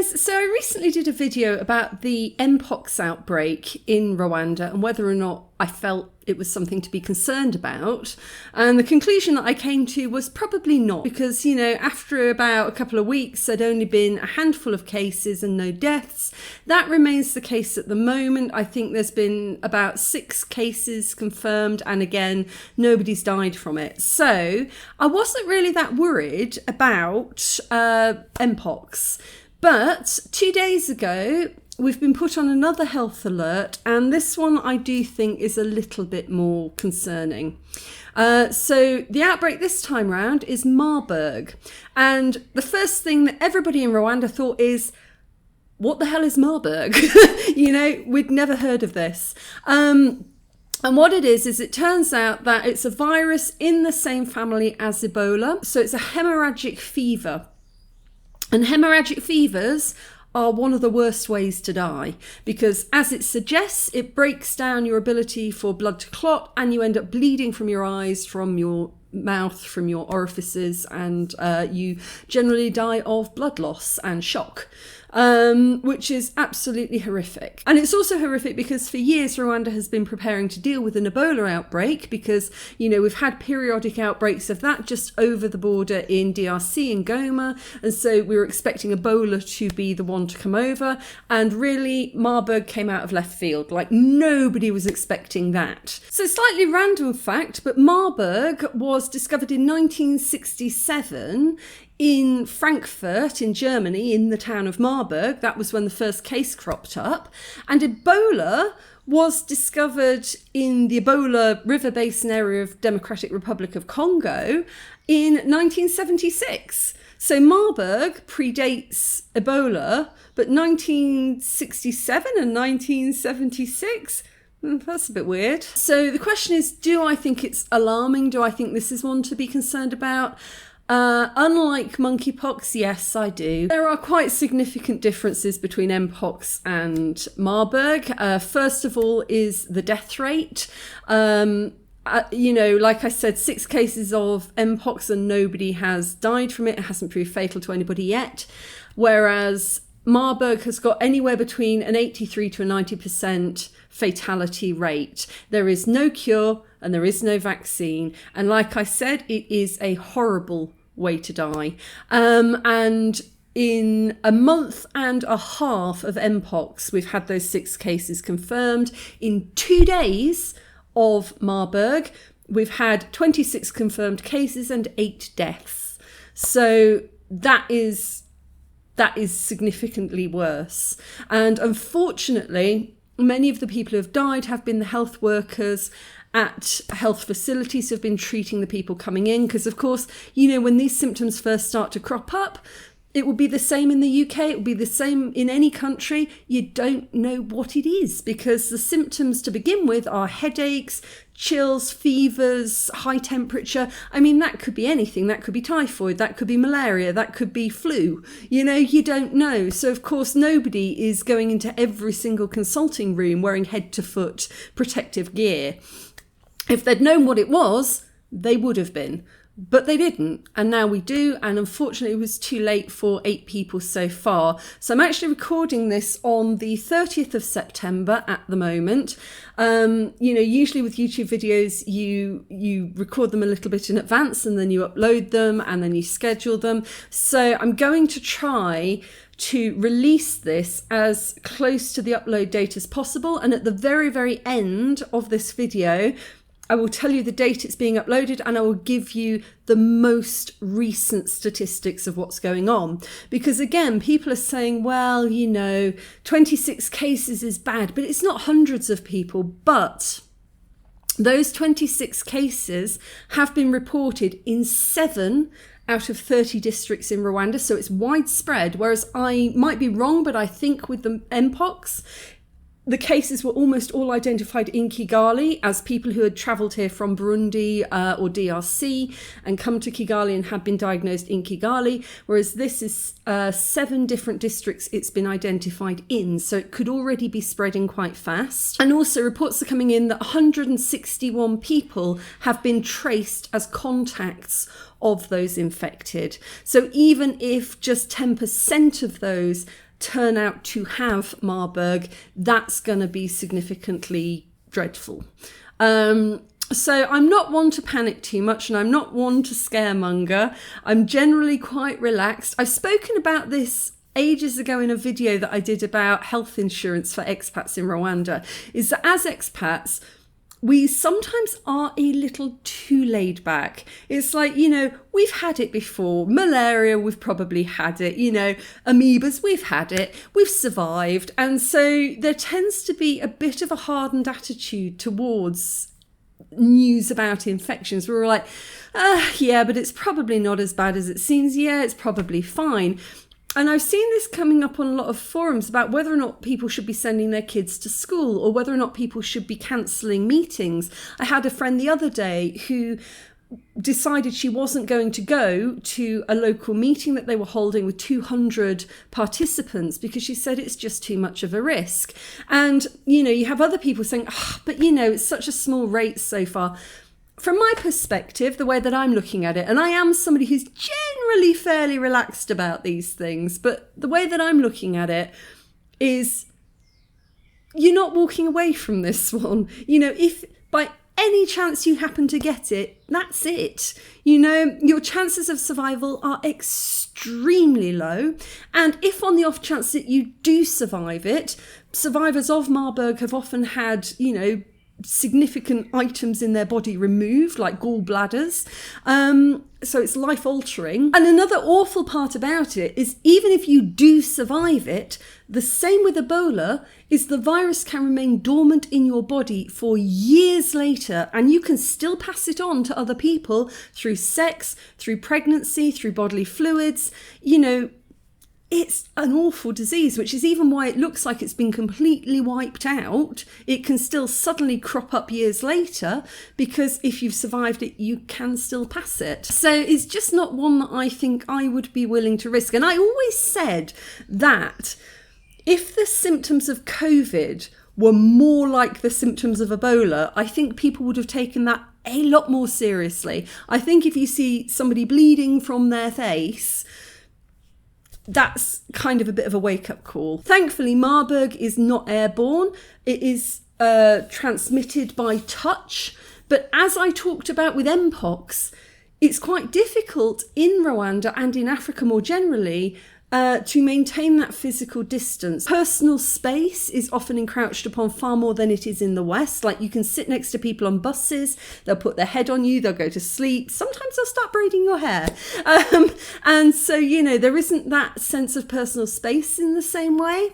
guys, so I recently did a video about the mpox outbreak in Rwanda and whether or not I felt it was something to be concerned about. And the conclusion that I came to was probably not, because, after about a couple of weeks, there'd only been a handful of cases and no deaths. That remains the case at the moment. I think there's been about 6 cases confirmed, and again, nobody's died from it. So I wasn't really that worried about mpox. But 2 days ago, we've been put on another health alert, and this one I do think is a little bit more concerning. So the outbreak this time round is Marburg. And the first thing that everybody in Rwanda thought is, what the hell is Marburg? We'd never heard of this. And what it is it turns out that it's a virus in the same family as Ebola. So it's a hemorrhagic fever. And hemorrhagic fevers are one of the worst ways to die, because as it suggests, it breaks down your ability for blood to clot, and you end up bleeding from your eyes, from your mouth, from your orifices, and you generally die of blood loss and shock. Which is absolutely horrific. And it's also horrific because for years Rwanda has been preparing to deal with an Ebola outbreak, because, we've had periodic outbreaks of that just over the border in DRC and Goma. And so we were expecting Ebola to be the one to come over. And really, Marburg came out of left field. Like, nobody was expecting that. So slightly random fact, but Marburg was discovered in 1967 in Frankfurt in Germany, in the town of Marburg. That was when the first case cropped up. And Ebola was discovered in the Ebola River Basin area of Democratic Republic of Congo in 1976. So Marburg predates Ebola, but 1967 and 1976... that's a bit weird. So the question is, do I think it's alarming? Do I think this is one to be concerned about? Unlike monkeypox, yes, I do. There are quite significant differences between mpox and Marburg. First of all is the death rate. Like I said, 6 cases of mpox and nobody has died from it. It hasn't proved fatal to anybody yet. Whereas Marburg has got anywhere between an 83 to a 90% fatality rate. There is no cure and there is no vaccine. And like I said, it is a horrible way to die. And in a month and a half of mpox, we've had those 6 cases confirmed. In 2 days of Marburg, we've had 26 confirmed cases and 8 deaths. So that is significantly worse. And unfortunately, many of the people who have died have been the health workers at health facilities who have been treating the people coming in. Because, of course, when these symptoms first start to crop up, it will be the same in the UK. It will be the same in any country. You don't know what it is, because the symptoms to begin with are headaches, chills, fevers, high temperature. I mean, that could be anything. That could be typhoid. That could be malaria. That could be flu. You don't know. So, of course, nobody is going into every single consulting room wearing head to foot protective gear. If they'd known what it was, they would have been. But they didn't, and now we do, and unfortunately it was too late for 8 people so far. So I'm actually recording this on the 30th of September at the moment. Usually with YouTube videos, you record them a little bit in advance and then you upload them and then you schedule them. So I'm going to try to release this as close to the upload date as possible, and at the very, very end of this video, I will tell you the date it's being uploaded, and I will give you the most recent statistics of what's going on. Because again, people are saying, well, 26 cases is bad, but it's not hundreds of people. But those 26 cases have been reported in 7 out of 30 districts in Rwanda. So it's widespread, whereas I might be wrong, but I think with the mpox, the cases were almost all identified in Kigali as people who had travelled here from Burundi or DRC and come to Kigali and had been diagnosed in Kigali, whereas this is 7 different districts it's been identified in, so it could already be spreading quite fast. And also reports are coming in that 161 people have been traced as contacts of those infected. So even if just 10% of those turn out to have Marburg, that's going to be significantly dreadful. So I'm not one to panic too much, and I'm not one to scaremonger. I'm generally quite relaxed. I've spoken about this ages ago in a video that I did about health insurance for expats in Rwanda, is that as expats, we sometimes are a little too laid back. It's like, we've had it before. Malaria, we've probably had it. Amoebas, we've had it. We've survived. And so there tends to be a bit of a hardened attitude towards news about infections. We're like, yeah, but it's probably not as bad as it seems. Yeah, it's probably fine. And I've seen this coming up on a lot of forums about whether or not people should be sending their kids to school or whether or not people should be cancelling meetings. I had a friend the other day who decided she wasn't going to go to a local meeting that they were holding with 200 participants because she said it's just too much of a risk. And, you have other people saying, but it's such a small rate so far. From my perspective, the way that I'm looking at it, and I am somebody who's generally fairly relaxed about these things, but the way that I'm looking at it is you're not walking away from this one. If by any chance you happen to get it, that's it. Your chances of survival are extremely low. And if on the off chance that you do survive it, survivors of Marburg have often had, significant items in their body removed, like gallbladders. So it's life-altering. And another awful part about it is even if you do survive it, the same with Ebola, is the virus can remain dormant in your body for years later, and you can still pass it on to other people through sex, through pregnancy, through bodily fluids. It's an awful disease, which is even why it looks like it's been completely wiped out. It can still suddenly crop up years later because if you've survived it, you can still pass it. So it's just not one that I think I would be willing to risk. And I always said that if the symptoms of COVID were more like the symptoms of Ebola, I think people would have taken that a lot more seriously. I think if you see somebody bleeding from their face, that's kind of a bit of a wake-up call. Thankfully, Marburg is not airborne. It is transmitted by touch. But as I talked about with mpox, it's quite difficult in Rwanda and in Africa more generally to maintain that physical distance. Personal space is often encroached upon far more than it is in the West. Like you can sit next to people on buses, they'll put their head on you, they'll go to sleep. Sometimes they'll start braiding your hair. And so, there isn't that sense of personal space in the same way.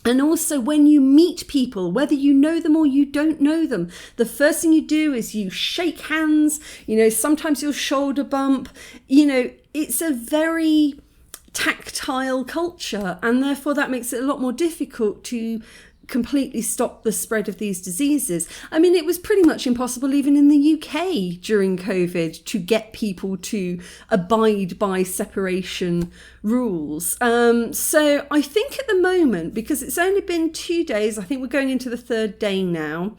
And also when you meet people, whether you know them or you don't know them, the first thing you do is you shake hands, sometimes you'll shoulder bump. It's a very tactile culture, and therefore that makes it a lot more difficult to completely stop the spread of these diseases. I mean, it was pretty much impossible even in the UK during COVID to get people to abide by separation rules. So I think at the moment, because it's only been 2 days, I think we're going into the 3rd day now,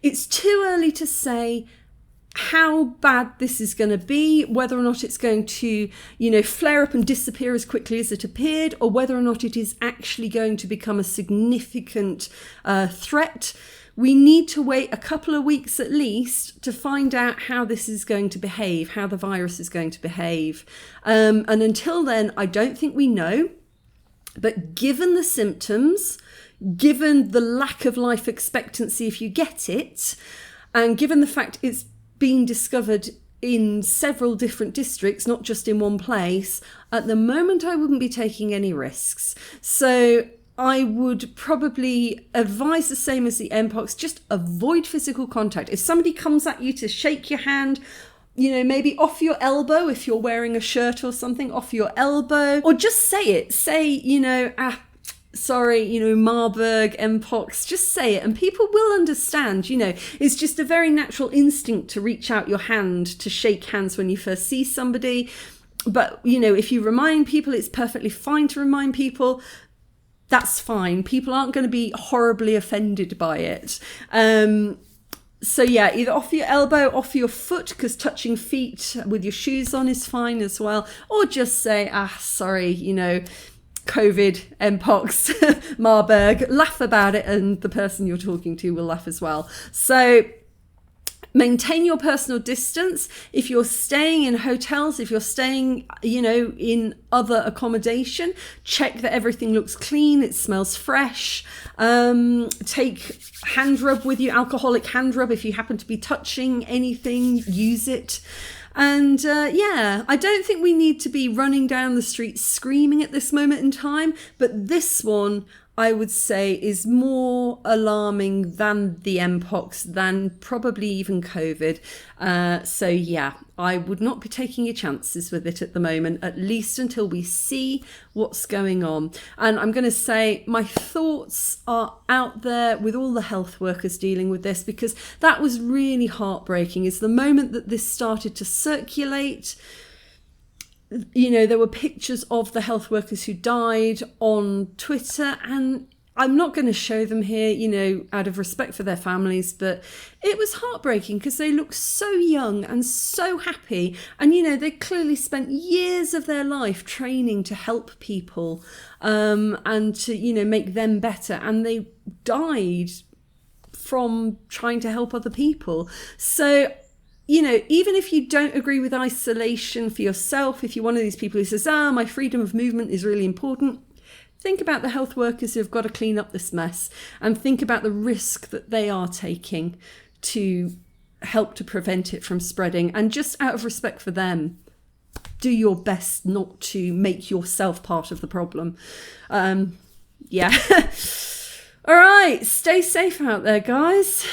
it's too early to say how bad this is going to be, whether or not it's going to, flare up and disappear as quickly as it appeared, or whether or not it is actually going to become a significant threat. We need to wait a couple of weeks at least to find out how this is going to behave, how the virus is going to behave. And until then, I don't think we know. But given the symptoms, given the lack of life expectancy if you get it, and given the fact it's being discovered in several different districts, not just in one place, at the moment I wouldn't be taking any risks. So I would probably advise the same as the mpox, just avoid physical contact. If somebody comes at you to shake your hand, maybe off your elbow, if you're wearing a shirt or something, off your elbow, or just say it. Say, sorry, Marburg, mpox, just say it and people will understand. It's just a very natural instinct to reach out your hand to shake hands when you first see somebody. But, if you remind people, it's perfectly fine to remind people. That's fine. People aren't going to be horribly offended by it. So yeah, either off your elbow, off your foot, because touching feet with your shoes on is fine as well. Or just say, sorry, COVID, mpox, Marburg, laugh about it, and the person you're talking to will laugh as well. So maintain your personal distance. If you're staying in hotels, if you're staying, in other accommodation, check that everything looks clean, it smells fresh. Take hand rub with you, alcoholic hand rub. If you happen to be touching anything, use it. And I don't think we need to be running down the street screaming at this moment in time, but this one, I would say, is more alarming than the mpox, than probably even COVID. I would not be taking your chances with it at the moment, at least until we see what's going on. And I'm going to say my thoughts are out there with all the health workers dealing with this, because that was really heartbreaking. Is the moment that this started to circulate, there were pictures of the health workers who died on Twitter, and I'm not going to show them here, out of respect for their families, but it was heartbreaking because they looked so young and so happy. And, they clearly spent years of their life training to help people and to, make them better. And they died from trying to help other people. So, even if you don't agree with isolation for yourself, if you're one of these people who says, my freedom of movement is really important, think about the health workers who have got to clean up this mess, and think about the risk that they are taking to help to prevent it from spreading. And just out of respect for them, do your best not to make yourself part of the problem. All right, stay safe out there, guys.